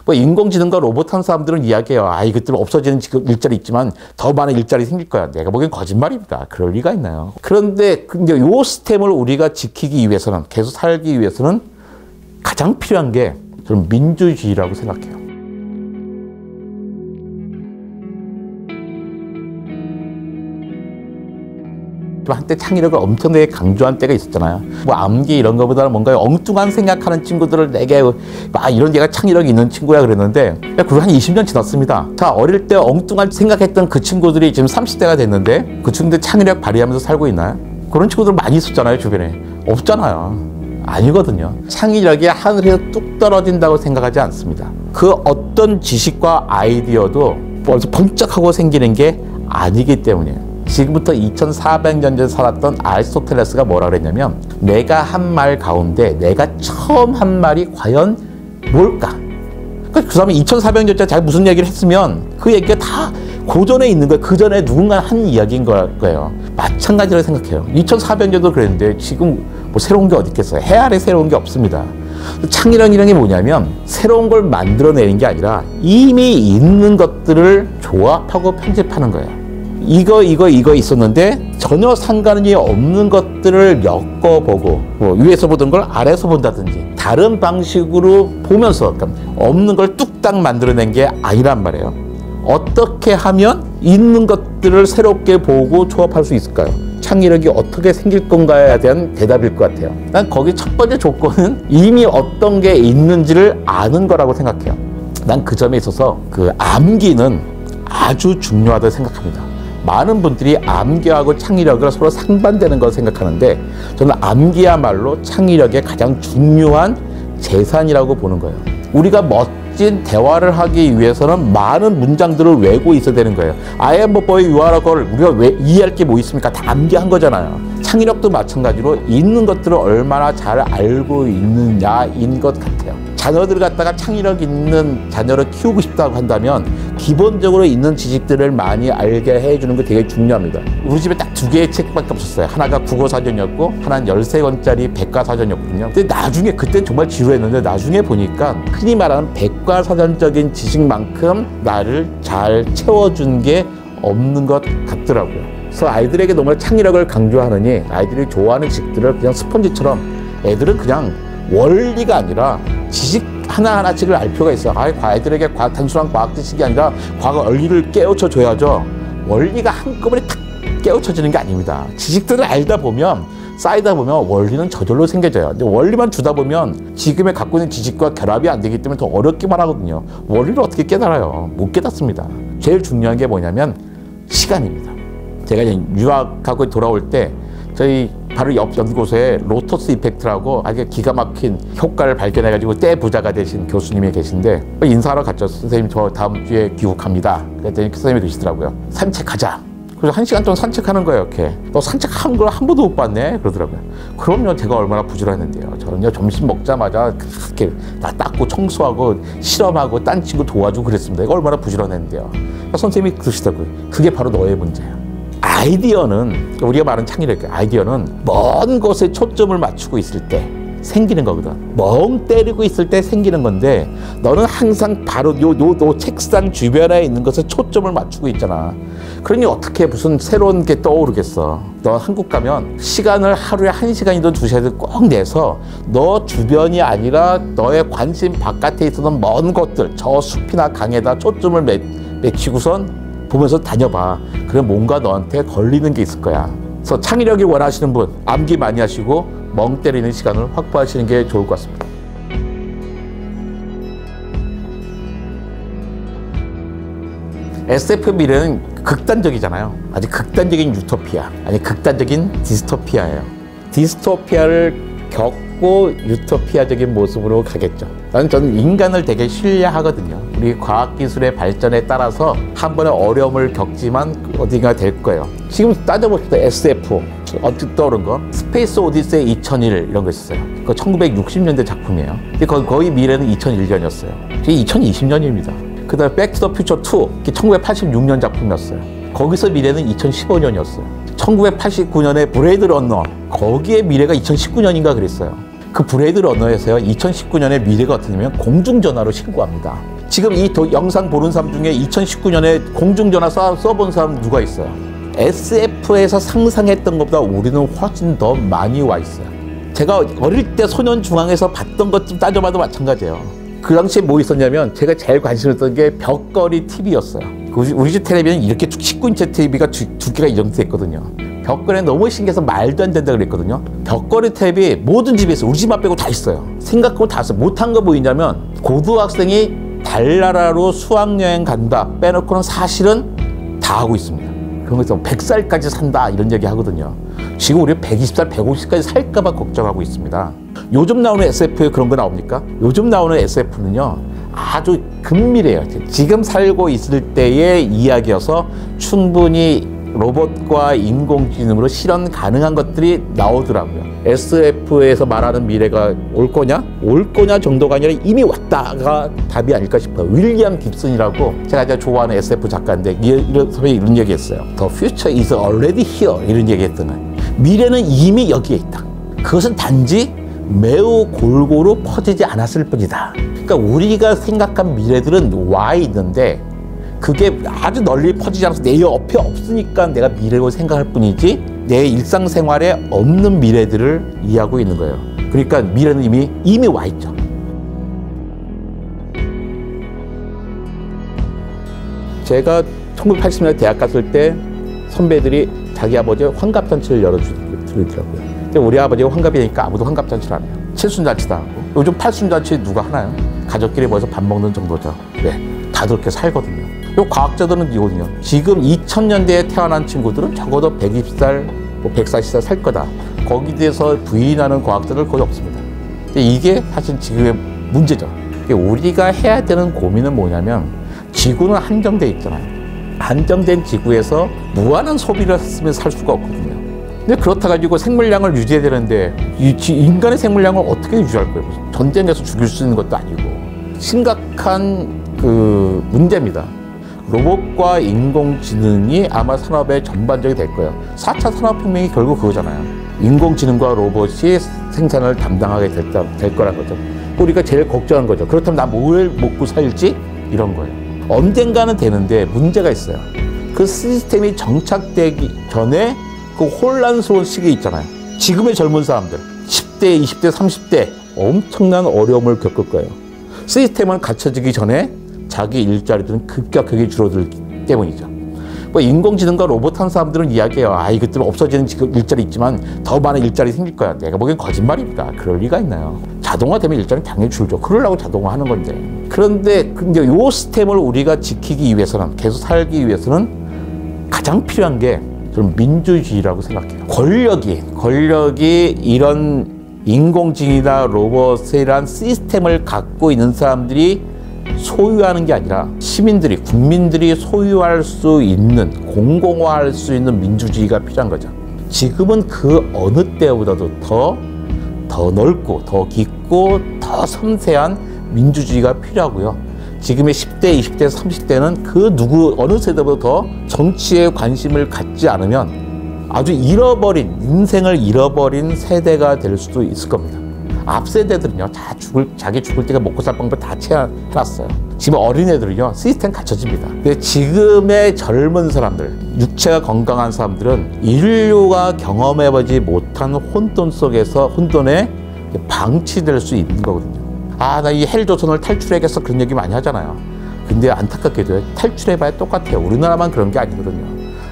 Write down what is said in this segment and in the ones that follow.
뭐 인공지능과 로봇 하는 사람들은 이야기해요. 아, 이것들 없어지는 일자리 있지만 더 많은 일자리 생길 거야. 내가 보기엔 거짓말입니다. 그럴 리가 있나요? 그런데 이제 요 시스템을 우리가 지키기 위해서는, 계속 살기 위해서는 가장 필요한 게 저는 민주주의라고 생각해요. 한때 창의력을 엄청나게 강조한 때가 있었잖아요. 뭐 암기 이런 거보다는 뭔가 엉뚱한 생각하는 친구들을 내게 막 이런 얘가 창의력이 있는 친구야 그랬는데, 그거 한 20년 지났습니다. 자, 어릴 때 엉뚱한 생각했던 그 친구들이 지금 30대가 됐는데 그 친구들 창의력 발휘하면서 살고 있나요? 그런 친구들 많이 있었잖아요, 주변에. 없잖아요. 아니거든요. 창의력이 하늘에서 뚝 떨어진다고 생각하지 않습니다. 그 어떤 지식과 아이디어도 벌써 번쩍하고 생기는 게 아니기 때문이에요. 지금부터 2400년 전에 살았던 아리스토텔레스가 뭐라 그랬냐면, 내가 한 말 가운데 내가 처음 한 말이 과연 뭘까? 그 사람이 2400년 전에 자기 무슨 얘기를 했으면 그 얘기가 다 고전에 있는 거예요. 그 전에 누군가 한 이야기인 거예요. 마찬가지로 생각해요. 2400년도 그랬는데 지금 뭐 새로운 게 어디 있겠어요? 해 아래 새로운 게 없습니다. 창의력이라는 게 뭐냐면 새로운 걸 만들어내는 게 아니라 이미 있는 것들을 조합하고 편집하는 거예요. 이거 있었는데 전혀 상관이 없는 것들을 엮어보고, 뭐 위에서 보던 걸 아래에서 본다든지 다른 방식으로 보면서, 그러니까 없는 걸 뚝딱 만들어낸 게 아니란 말이에요. 어떻게 하면 있는 것들을 새롭게 보고 조합할 수 있을까요? 창의력이 어떻게 생길 건가에 대한 대답일 것 같아요. 난 거기 첫 번째 조건은 이미 어떤 게 있는지를 아는 거라고 생각해요. 난 그 점에 있어서 그 암기는 아주 중요하다고 생각합니다. 많은 분들이 암기하고 창의력을 서로 상반되는 걸 생각하는데, 저는 암기야말로 창의력의 가장 중요한 재산이라고 보는 거예요. 우리가 멋진 대화를 하기 위해서는 많은 문장들을 외우고 있어야 되는 거예요. I am a boy, you are a girl. 우리가 이해할 게 뭐 있습니까? 다 암기한 거잖아요. 창의력도 마찬가지로 있는 것들을 얼마나 잘 알고 있느냐인 것 같아요. 자녀들을 갖다가 창의력 있는 자녀를 키우고 싶다고 한다면 기본적으로 있는 지식들을 많이 알게 해주는 게 되게 중요합니다. 우리 집에 딱 2개의 책밖에 없었어요. 하나가 국어사전이었고 하나는 13권짜리 백과사전이었거든요. 근데 나중에, 그때는 정말 지루했는데 나중에 보니까 흔히 말하는 백과사전적인 지식만큼 나를 잘 채워준 게 없는 것 같더라고요. 그래서 아이들에게 정말 창의력을 강조하느니 아이들이 좋아하는 지식들을 그냥 스펀지처럼, 애들은 그냥 원리가 아니라 지식 하나하나씩을 알 필요가 있어요. 아이들에게 단순한 과학 지식이 아니라 과학 원리를 깨우쳐 줘야죠. 원리가 한꺼번에 탁 깨우쳐지는 게 아닙니다. 지식들을 알다 보면, 쌓이다 보면 원리는 저절로 생겨져요. 근데 원리만 주다 보면 지금의 갖고 있는 지식과 결합이 안 되기 때문에 더 어렵기만 하거든요. 원리를 어떻게 깨달아요? 못 깨닫습니다. 제일 중요한 게 뭐냐면 시간입니다. 제가 이제 유학하고 돌아올 때 저희 바로 옆 연구소에 로터스 이펙트라고 아주 기가 막힌 효과를 발견해가지고 때 부자가 되신 교수님이 계신데, 인사하러 갔죠. 선생님, 저 다음 주에 귀국합니다. 그랬더니 선생님이 그러시더라고요. 산책하자. 그래서 1시간 동안 산책하는 거예요. 이렇게. 너 산책한 걸 한 번도 못 봤네? 그러더라고요. 그럼요. 제가 얼마나 부지런했는데요. 저는요, 점심 먹자마자 이렇게 다 닦고 청소하고 실험하고 딴 친구 도와주고 그랬습니다. 이거 얼마나 부지런했는데요. 그러니까 선생님이 그러시더라고요. 그게 바로 너의 문제예요. 아이디어는, 우리가 말하는 창의력, 아이디어는 먼 곳에 초점을 맞추고 있을 때 생기는 거거든. 멍 때리고 있을 때 생기는 건데, 너는 항상 바로 요 책상 주변에 있는 것에 초점을 맞추고 있잖아. 그러니 어떻게 무슨 새로운 게 떠오르겠어. 너 한국 가면 시간을 하루에 1시간이든 2시간이든 꼭 내서 너 주변이 아니라 너의 관심 바깥에 있었던 먼 곳들, 저 숲이나 강에다 초점을 맺히고선 보면서 다녀봐. 그럼 뭔가 너한테 걸리는 게 있을 거야. 그래서 창의력이 원하시는 분, 암기 많이 하시고 멍 때리는 시간을 확보하시는 게 좋을 것 같습니다. SF 미래는 극단적이잖아요. 아주 극단적인 유토피아, 아니 극단적인 디스토피아예요. 디스토피아를 겪고 유토피아적인 모습으로 가겠죠. 저는 인간을 되게 신뢰하거든요. 우리 과학기술의 발전에 따라서 한 번의 어려움을 겪지만 어딘가 될 거예요. 지금 따져봅시다. SF 어떻게 떠오른 거? 스페이스 오디세이 2001 이런 거 있었어요. 그거 1960년대 작품이에요. 근데 거의 미래는 2001년이었어요. 이게 2020년입니다. 그 다음에 백투더퓨처 2, 1986년 작품이었어요. 거기서 미래는 2015년이었어요. 1989년에 브레이드 러너, 거기에 미래가 2019년인가 그랬어요. 그 브레이드 러너에서요, 2019년에 미래가 어떻게 되면 공중전화로 신고합니다. 지금 이 영상 보는 사람 중에 2019년에 공중전화 써본 사람 누가 있어요? SF에서 상상했던 것보다 우리는 훨씬 더 많이 와 있어요. 제가 어릴 때 소년중앙에서 봤던 것 좀 따져봐도 마찬가지예요. 그 당시에 뭐 있었냐면 제가 제일 관심 있었던 게 벽걸이 TV였어요. 우리 집 텔레비는 이렇게 19인치 TV가 두 개가 이 정도 됐거든요. 벽걸이 너무 신기해서 말도 안 된다 그랬거든요. 벽걸이 텔레비 모든 집에 있어요. 우리 집만 빼고 다 있어요. 생각하고 다 있어요. 못한 거 보이냐면 고등학생이 달나라로 수학여행 간다 빼놓고는 사실은 다 하고 있습니다. 그런 거 있어요. 100살까지 산다 이런 얘기 하거든요. 지금 우리 120살, 150살까지 살까봐 걱정하고 있습니다. 요즘 나오는 SF에 그런 거 나옵니까? 요즘 나오는 SF는요 아주 근미래예요. 지금 살고 있을 때의 이야기여서 충분히 로봇과 인공지능으로 실현 가능한 것들이 나오더라고요. SF에서 말하는 미래가 올 거냐? 올 거냐 정도가 아니라 이미 왔다가 답이 아닐까 싶어요. 윌리엄 깁슨이라고 제가 아주 좋아하는 SF 작가인데 이런 얘기했어요. The future is already here 이런 얘기했잖아요. 미래는 이미 여기에 있다. 그것은 단지 매우 골고루 퍼지지 않았을 뿐이다. 그러니까 우리가 생각한 미래들은 와 있는데 그게 아주 널리 퍼지지 않아서 내 옆에 없으니까 내가 미래로 생각할 뿐이지 내 일상생활에 없는 미래들을 이해하고 있는 거예요. 그러니까 미래는 이미 와 있죠. 제가 1980년대 대학 갔을 때 선배들이 자기 아버지의 환갑잔치를 열어주더라고요. 근데 우리 아버지가 환갑이니까 아무도 환갑잔치를 안 해요. 칠순잔치도 하고 요즘 팔순잔치 누가 하나요? 가족끼리 모여서 밥 먹는 정도죠. 네, 다들 그렇게 살거든요. 요 과학자들은 이거든요. 지금 2000년대에 태어난 친구들은 적어도 120살, 140살 살 거다. 거기에 대해서 부인하는 과학자들 거의 없습니다. 근데 이게 사실 지금의 문제죠. 우리가 해야 되는 고민은 뭐냐면 지구는 한정돼 있잖아요. 한정된 지구에서 무한한 소비를 했으면 살 수가 없거든요. 근데 그렇다 가지고 생물량을 유지해야 되는데 인간의 생물량을 어떻게 유지할 거예요? 전쟁에서 죽일 수 있는 것도 아니고 심각한 그 문제입니다. 로봇과 인공지능이 아마 산업의 전반적이 될 거예요. 4차 산업혁명이 결국 그거잖아요. 인공지능과 로봇이 생산을 담당하게 될 거란 거죠. 우리가 제일 걱정한 거죠. 그렇다면 나 뭘 먹고 살지? 이런 거예요. 언젠가는 되는데 문제가 있어요. 그 시스템이 정착되기 전에 그 혼란스러운 시기 있잖아요. 지금의 젊은 사람들 10대, 20대, 30대 엄청난 어려움을 겪을 거예요. 시스템은 갖춰지기 전에 자기 일자리들은 급격하게 줄어들기 때문이죠. 뭐 인공지능과 로봇 한 사람들은 이야기해요. 이것들은 없어지는 일자리 있지만 더 많은 일자리 생길 거야. 내가 보기엔 거짓말입니다. 그럴 리가 있나요? 자동화되면 일자리는 당연히 줄죠. 그러려고 자동화하는 건데. 그런데 이 시스템을 우리가 지키기 위해서는 계속 살기 위해서는 가장 필요한 게 저는 민주주의라고 생각해요. 권력이 이런 인공지능이나 로봇이란 시스템을 갖고 있는 사람들이 소유하는 게 아니라 시민들이, 국민들이 소유할 수 있는, 공공화할 수 있는 민주주의가 필요한 거죠. 지금은 그 어느 때보다도 더 넓고, 더 깊고, 더 섬세한 민주주의가 필요하고요. 지금의 10대, 20대, 30대는 어느 세대보다 더 정치에 관심을 갖지 않으면 아주 인생을 잃어버린 세대가 될 수도 있을 겁니다. 앞 세대들은요, 자기 죽을 때가 먹고 살 방법 다 해놨어요. 지금 어린애들은요, 시스템 갖춰집니다. 근데 지금의 젊은 사람들, 육체가 건강한 사람들은 인류가 경험해보지 못한 혼돈에 방치될 수 있는 거거든요. 나 이 헬조선을 탈출해야겠어. 그런 얘기 많이 하잖아요. 근데 안타깝게도 탈출해봐야 똑같아요. 우리나라만 그런 게 아니거든요.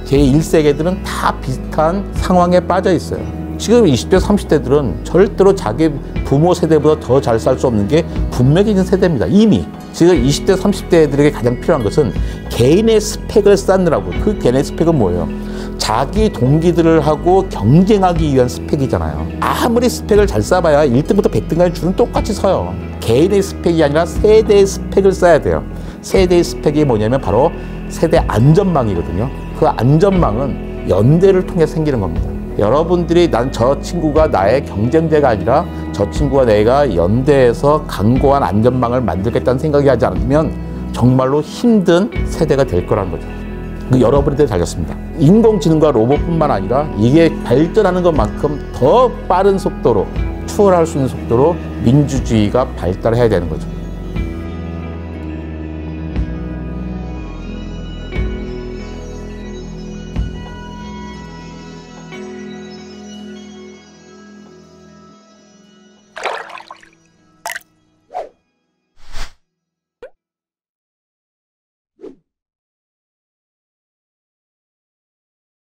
제1세계들은 다 비슷한 상황에 빠져 있어요. 지금 20대, 30대들은 절대로 자기 부모 세대보다 더 잘 살 수 없는 게 분명히 있는 세대입니다. 이미. 지금 20대, 30대들에게 가장 필요한 것은 개인의 스펙을 쌓느라고. 그 개인의 스펙은 뭐예요? 자기 동기들을 하고 경쟁하기 위한 스펙이잖아요. 아무리 스펙을 잘 쌓아봐야 1등부터 100등까지 줄은 똑같이 서요. 개인의 스펙이 아니라 세대의 스펙을 쌓아야 돼요. 세대의 스펙이 뭐냐면 바로 세대 안전망이거든요. 그 안전망은 연대를 통해 생기는 겁니다. 여러분들이 저 친구가 나의 경쟁자가 아니라 저 친구와 내가 연대해서 강고한 안전망을 만들겠다는 생각이 하지 않으면 정말로 힘든 세대가 될 거라는 거죠. 여러분한테 달렸습니다. 인공지능과 로봇뿐만 아니라 이게 발전하는 것만큼 더 빠른 속도로 추월할 수 있는 속도로 민주주의가 발달해야 되는 거죠.